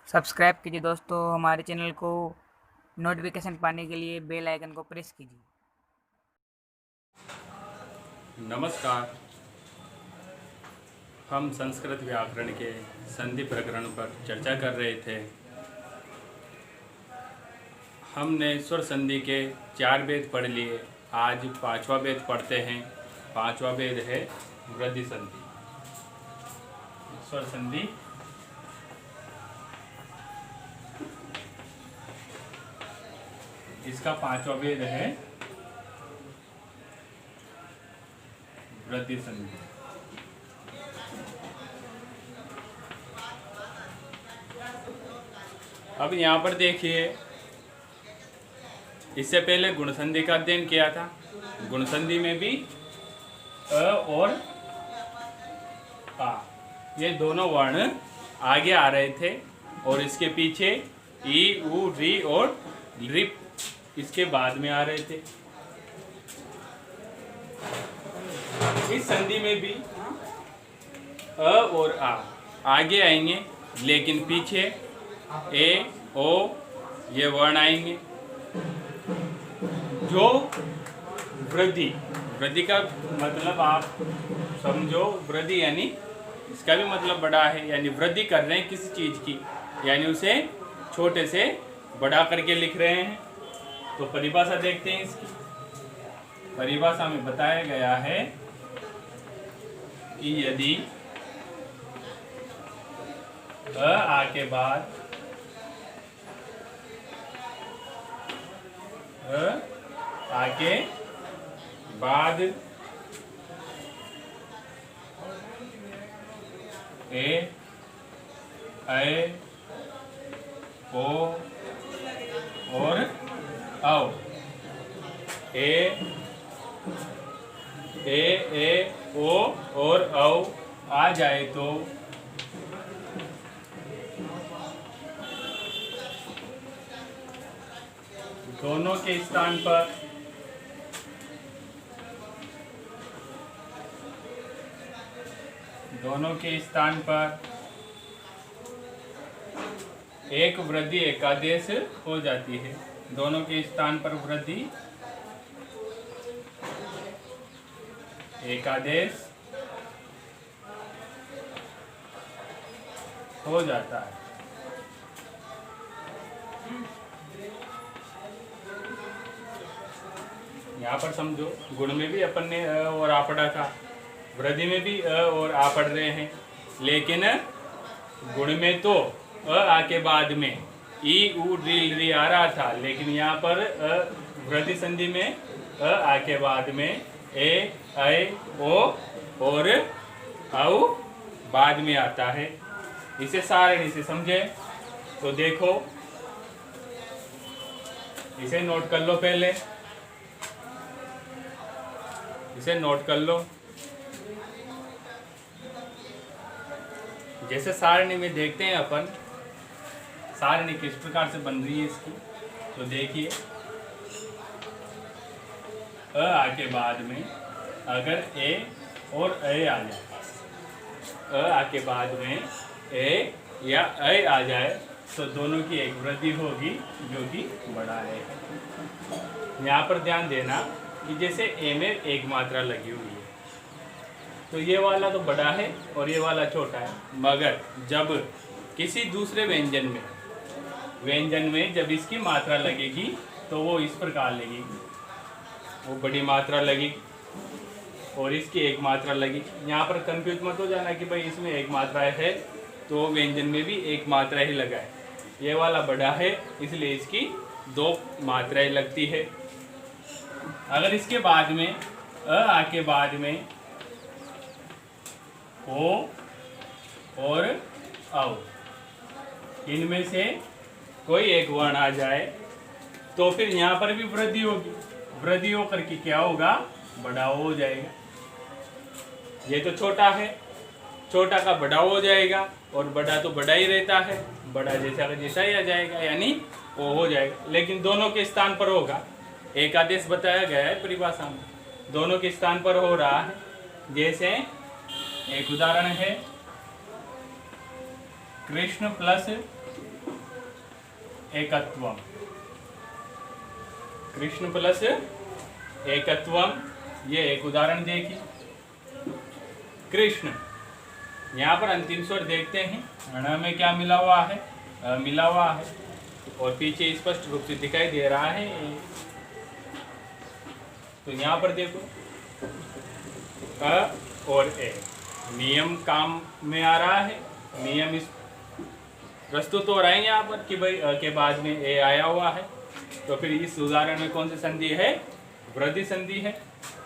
Subscribe कीजिए दोस्तों हमारे चैनल को। नोटिफिकेशन पाने के लिए बेल आइकन को प्रेस कीजिए। नमस्कार। हम संस्कृत व्याकरण के संधि प्रकरण पर चर्चा कर रहे थे। हमने स्वर संधि के 4 भेद पढ़ लिए। आज 5वां भेद पढ़ते हैं। 5वां भेद है वृद्धि संधि। स्वर संधि इसका 5वां भेद है वृद्धि संधि। अब यहाँ पर देखिए, इससे पहले गुण संधि का अध्ययन किया था। गुण संधि में भी अ और आ ये दोनों वर्ण आगे आ रहे थे और इसके पीछे ई उ री और रिप इसके बाद में आ रहे थे। इस संधि में भी अ और आ आगे आएंगे, लेकिन पीछे ए ओ ये वर्ण आएंगे। जो वृद्धि का मतलब आप समझो, वृद्धि यानी इसका भी मतलब बड़ा है, यानी वृद्धि कर रहे हैं किसी चीज की, यानी उसे छोटे से बड़ा करके लिख रहे हैं। तो परिभाषा देखते हैं। इसकी परिभाषा में बताया गया है कि यदि आ के बाद आके बाद ए ओ और औ ए ओ और औ आ जाए तो दोनों के स्थान पर एक वृद्धि एकादेश हो जाती है। दोनों के स्थान पर वृद्धि एकादेश हो जाता है। यहाँ पर समझो, गुण में भी अपन ने अ और आ पढ़ा था, वृद्धि में भी अ और आ पढ़ रहे हैं, लेकिन गुण में तो अ आ के बाद में ई उ री आ रहा था, लेकिन यहाँ पर वृद्धि संधि में अ आ के बाद में ए ऐ ओ और औ बाद में आता है। इसे सारणी से समझे तो देखो, इसे नोट कर लो। पहले इसे नोट कर लो। जैसे सारणी में देखते हैं अपन, सारणी किस प्रकार से बन रही है इसकी, तो देखिए, अ आके बाद में अगर ए और ए आ जाए, अ आके बाद में ए या ऐ आ जाए तो दोनों की एक वृद्धि होगी जो कि बड़ा है। यहाँ पर ध्यान देना कि जैसे ए में एक मात्रा लगी हुई है, तो ये वाला तो बड़ा है और ये वाला छोटा है, मगर जब किसी दूसरे व्यंजन में जब इसकी मात्रा लगेगी तो वो इस प्रकार लगेगी, वो बड़ी मात्रा लगेगी और इसकी एक मात्रा लगेगी। यहाँ पर कंफ्यूज मत हो जाना कि भाई इसमें एक मात्रा है तो व्यंजन में भी एक मात्रा ही लगा है। ये वाला बड़ा है इसलिए इसकी 2 मात्राएं लगती है। अगर इसके बाद में अ आके बाद में ओ और औ इनमें से कोई एक वर्ण आ जाए तो फिर यहाँ पर भी वृद्धि होगी। वृद्धि होकर के क्या होगा, बड़ा हो जाएगा। ये तो छोटा है, छोटा का बड़ा हो जाएगा और बड़ा तो बड़ा ही रहता है, बड़ा जैसा का जैसा ही आ जाएगा, यानी वो हो जाएगा। लेकिन दोनों के स्थान पर होगा। एकादेश बताया गया है परिभाषा में, दोनों के स्थान पर हो रहा है। जैसे एक उदाहरण है, कृष्ण प्लस एकत्वम, कृष्ण प्लस एकत्वम। ये एक उदाहरण देखिए, कृष्ण। यहाँ पर अंतिम स्वर देखते हैं, ण में क्या मिला हुआ है, मिला हुआ है, और पीछे स्पष्ट रूप से दिखाई दे रहा है। तो यहाँ पर देखो अ और ए, नियम काम में आ रहा है। नियम इस प्रस्तुत हो रहा है यहाँ पर कि भाई अ के बाद में ए आया हुआ है। तो फिर इस उदाहरण में कौन सी संधि है, वृद्धि संधि है।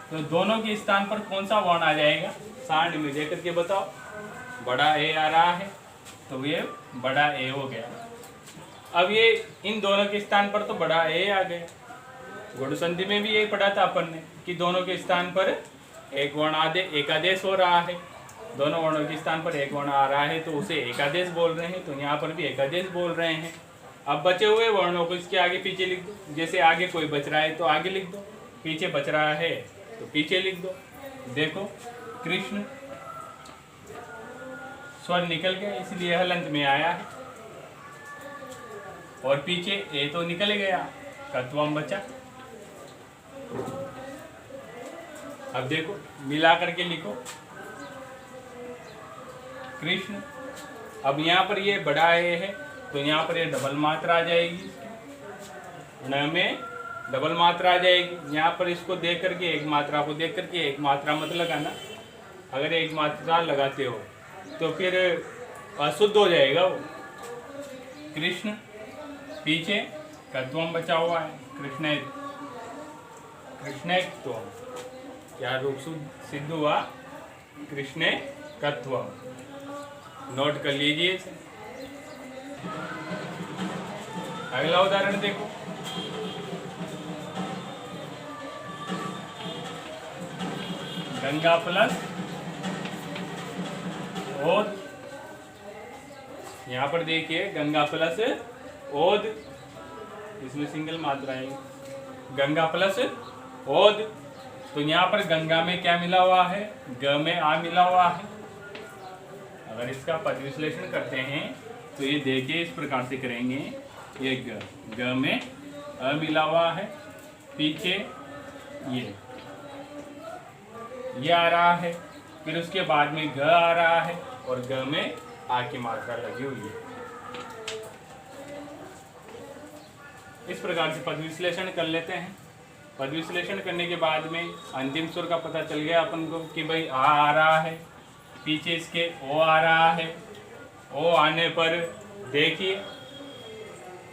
तो दोनों के स्थान पर कौन सा वर्ण आ जाएगा, सारणी में देख करके बताओ। बड़ा ए आ रहा है तो ये बड़ा ए हो गया। अब ये इन दोनों के स्थान पर तो बड़ा ए आ गया। गुण संधि में भी यही पढ़ा था अपन ने कि दोनों के स्थान पर एक वर्ण एकादेश हो रहा है। दोनों वर्णों के स्थान पर एक वर्ण आ रहा है तो उसे एकादेश बोल रहे हैं। तो यहाँ पर भी एकादेश बोल रहे हैं। अब बचे हुए वर्णों को इसके आगे पीछे लिख दो। जैसे आगे कोई बच रहा है तो आगे लिख दो, पीछे बच रहा है तो पीछे लिख दो। देखो कृष्ण स्वर निकल गया इसलिए हलंत में आया है, और पीछे ए तो निकल गया, कत्वम बचा। अब देखो मिला करके लिखो कृष्ण। अब यहाँ पर ये बड़ा ए है तो यहाँ पर ये डबल मात्रा आ जाएगी, न में डबल मात्रा आ जाएगी। यहाँ पर इसको देख करके एक मात्रा को देख करके एक मात्रा मत लगाना। अगर एक मात्रा लगाते हो तो फिर अशुद्ध हो जाएगा वो। कृष्ण पीछे कत्वम बचा हुआ है, कृष्ण कृष्णत्वम, क्या रूप सिद्ध हुआ, कृष्ण कत्वम। नोट कर लीजिए। अगला उदाहरण देखो, गंगा प्लस ओद। यहाँ पर देखिए गंगा प्लस ओद, इसमें सिंगल मात्रा है, गंगा प्लस ओद। तो यहाँ पर गंगा में क्या मिला हुआ है, ग में आ मिला हुआ है। अगर इसका पद विश्लेषण करते हैं तो ये देखिए इस प्रकार से करेंगे। ये ग में अ मिला हुआ है, पीछे ये आ रहा है, फिर उसके बाद में ग आ रहा है और ग में आ की मात्रा लगी हुई है। इस प्रकार से पद विश्लेषण कर लेते हैं। पद विश्लेषण करने के बाद में अंतिम स्वर का पता चल गया अपन को कि भाई आ रहा है, पीछे इसके ओ आ रहा है। ओ आने पर देखिए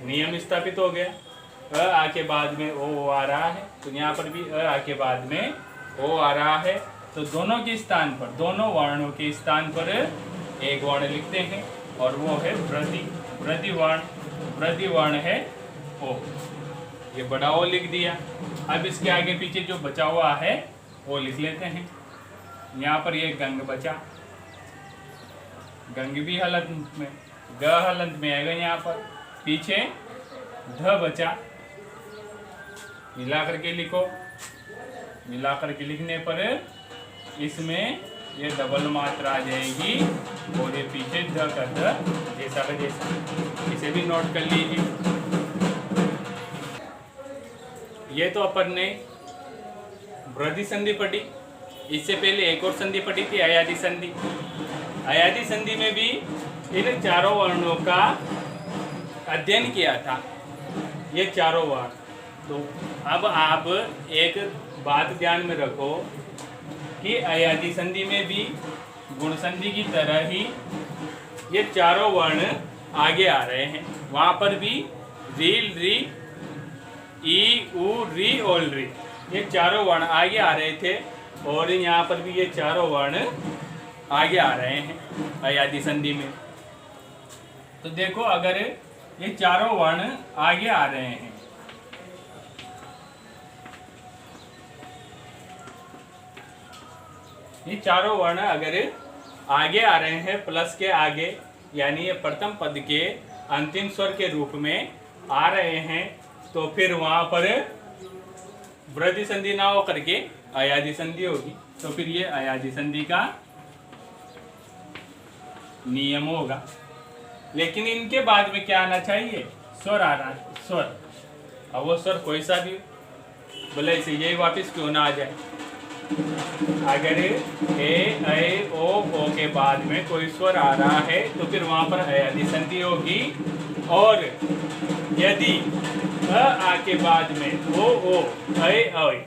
नियम स्थापित हो गया। अ आ के बाद में ओ आ रहा है तो यहाँ पर भी अ आ के बाद में ओ आ रहा है। तो दोनों के स्थान पर, दोनों वर्णों के स्थान पर एक वर्ण लिखते हैं और वो है वृद्धि। वृद्धि वर्ण है ओ। ये बड़ा ओ लिख दिया। अब इसके आगे पीछे जो बचा हुआ है वो लिख लेते हैं। यहाँ पर ये गंग बचा, गंग भी हलंत में, ग हलंत में आएगा। यहाँ पर पीछे ध बचा, मिला करके लिखो। मिला करके लिखने पर इसमें ये डबल मात्रा आ जाएगी और ये पीछे ध का ध जैसा का जैसा। इसे भी नोट कर लीजिए। ये तो अपन ने वृद्धि संधि पढ़ी। इससे पहले एक और संधि पढ़ी थी, अयादि संधि। अयादि संधि में भी इन चारों वर्णों का अध्ययन किया था, ये चारों वर्ण। तो अब आप एक बात ध्यान में रखो कि अयादि संधि में भी गुण संधि की तरह ही ये चारों वर्ण आगे आ रहे हैं। वहाँ पर भी रील, री, ई, उ, री और री, ये चारों वर्ण आगे आ रहे थे और यहाँ पर भी ये चारों वर्ण आगे आ रहे हैं अयादि संधि में। तो देखो अगर ये चारों वर्ण आगे आ रहे हैं, ये चारों वर्ण अगर आगे आ रहे हैं प्लस के आगे, यानी ये प्रथम पद के अंतिम स्वर के रूप में आ रहे हैं, तो फिर वहाँ पर वृद्धि संधि ना हो करके अयादि संधि होगी। तो फिर ये अयादि संधि का नियम होगा। लेकिन इनके बाद में क्या आना चाहिए, स्वर आ रहा है, स्वर। अब वो स्वर कोई सा भी बोले इसे यही वापस क्यों ना आ जाए। अगर ए ओ के बाद में कोई स्वर आ रहा है तो फिर वहां पर अयादी संधि होगी, और यदि आ के बाद में ओ ऐ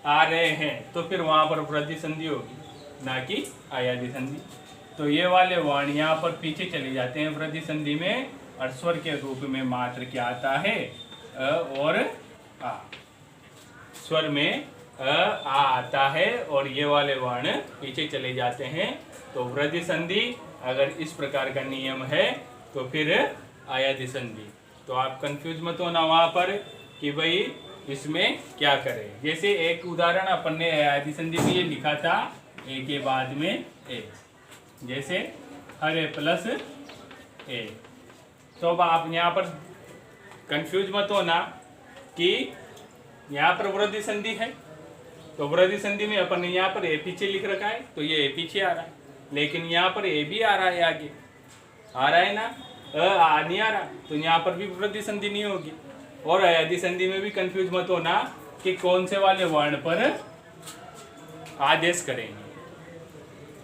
आ रहे हैं तो फिर वहां पर वृद्धि संधि होगी, ना कि अयादी संधि। तो ये वाले वर्ण यहाँ पर पीछे चले जाते हैं वृद्धि संधि में, और स्वर के रूप में मात्र क्या आता है, अ और आ। स्वर में आ आता है और ये वाले वर्ण पीछे चले जाते हैं, तो वृद्धि संधि। अगर इस प्रकार का नियम है तो फिर अयादी संधि। तो आप कंफ्यूज मत होना वहां पर कि भाई इसमें क्या करें। जैसे एक उदाहरण अपन ने अयादी संधि में ये लिखा था, ए के बाद में ए, जैसे हरे प्लस ए। तो अब आप यहाँ पर कंफ्यूज मत होना कि यहाँ पर वृद्धि संधि है, तो वृद्धि संधि में अपन ने यहाँ पर ए पीछे लिख रखा है, तो ये ए पीछे आ रहा है, लेकिन यहाँ पर ए भी आ रहा है, आगे आ रहा है ना, आ नहीं आ रहा, तो यहाँ पर भी वृद्धि संधि नहीं होगी। और अयादी संधि में भी कंफ्यूज मत होना कि कौन से वाले वर्ण पर आदेश करेंगे,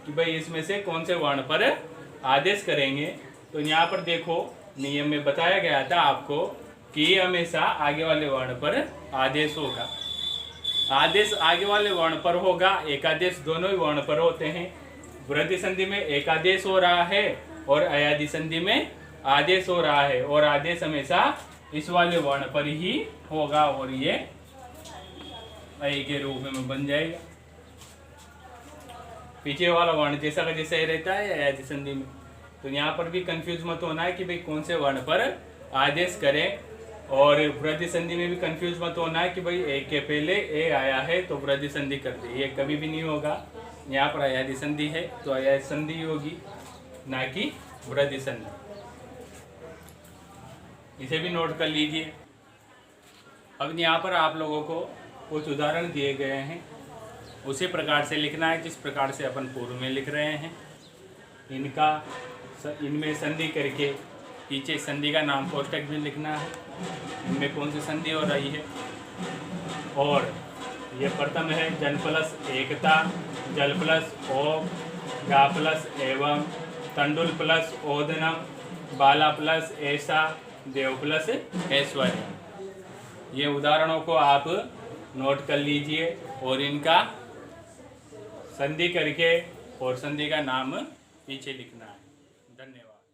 कि भाई इसमें से कौन से वर्ण पर आदेश करेंगे। तो यहाँ पर देखो नियम में बताया गया था आपको कि हमेशा आगे वाले वर्ण पर आदेश होगा। आदेश आगे वाले वर्ण पर होगा, एकादेश दोनों ही वर्ण पर होते हैं। वृद्धि संधि में एकादेश हो रहा है और अयादी संधि में आदेश हो रहा है, और आदेश हमेशा इस वाले वर्ण पर ही होगा, और ये ऐ के रूप में बन जाएगा। पीछे वाला वर्ण जैसा का जैसा ही रहता है अयादी संधि में। तो यहाँ पर भी कंफ्यूज मत होना है कि भाई कौन से वर्ण पर आदेश करें, और वृद्धि संधि में भी कंफ्यूज मत होना है कि भाई ए के पहले ए आया है तो वृद्धि संधि कर दे, ये कभी भी नहीं होगा। यहाँ पर अयादी संधि है तो अयादी संधि होगी, ना कि वृद्धि संधि। इसे भी नोट कर लीजिए। अब यहाँ पर आप लोगों को कुछ उदाहरण दिए गए हैं, उसी प्रकार से लिखना है जिस प्रकार से अपन पूर्व में लिख रहे हैं। इनमें संधि करके पीछे संधि का नाम कोष्टक में लिखना है, इनमें कौन सी संधि हो रही है। और ये प्रथम है जन प्लस एकता, जल प्लस ओ, गा प्लस एवं, तंडुल प्लस ओदनम, बाला प्लस ऐसा, देव प्लस ऐश्वर्य। ये उदाहरणों को आप नोट कर लीजिए और इनका संधि करके और संधि का नाम पीछे लिखना है। धन्यवाद।